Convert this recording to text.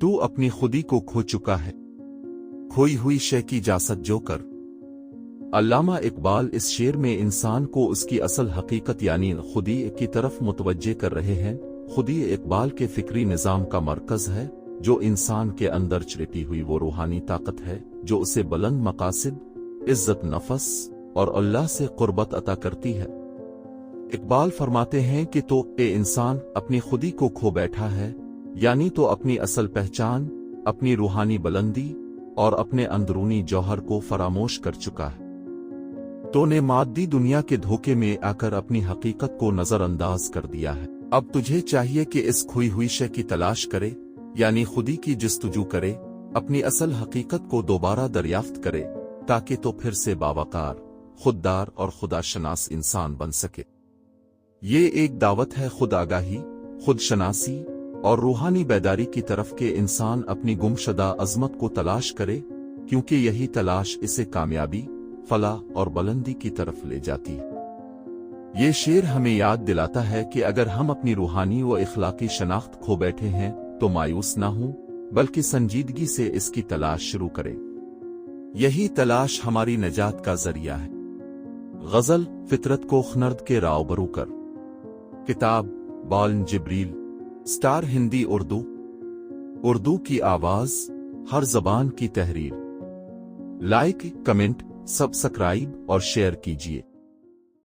तू अपनी खुदी को खो चुका है, खोई हुई शय की जासतजो कर। अल्लामा इकबाल इस शेर में इंसान को उसकी असल हकीकत यानी खुदी की तरफ मुतवज्जे कर रहे हैं। खुदी इकबाल के फिक्री निज़ाम का मरकज़ है, जो इंसान के अंदर छिपी हुई वो रूहानी ताकत है जो उसे बुलंद मकासिद, इज्जत नफस और अल्लाह से कुर्बत अता करती है। इकबाल फरमाते हैं कि तो ए इंसान अपनी खुदी को खो बैठा है, यानी तो अपनी असल पहचान, अपनी रूहानी बुलंदी और अपने अंदरूनी जौहर को फरामोश कर चुका है। तो ने मादी दुनिया के धोखे में आकर अपनी हकीकत को नजरअंदाज कर दिया है। अब तुझे चाहिए कि इस खोई हुई शय की तलाश करे, यानी खुदी की जस्तजू करे, अपनी असल हकीकत को दोबारा दरियाफ्त करे, ताकि तो फिर से बावकार, खुददार और खुदाशनास इंसान बन सके। ये एक दावत है खुद आगाही, खुद शनासी और रूहानी बेदारी की तरफ के इंसान अपनी गुमशदा अजमत को तलाश करे, क्योंकि यही तलाश इसे कामयाबी, फलाह और बुलंदी की तरफ ले जाती है। ये शेर हमें याद दिलाता है कि अगर हम अपनी रूहानी व इखलाकी शनाख्त खो बैठे हैं तो मायूस ना हों, बल्कि संजीदगी से इसकी तलाश शुरू करें। यही तलाश हमारी नजात का जरिया है। गजल फितरत को खनर्द के रावबरू कर। किताब बालन जिब्रील, स्टार हिंदी उर्दू। उर्दू की आवाज, हर जबान की तहरीर। लाइक, कमेंट, सब्सक्राइब और शेयर कीजिए।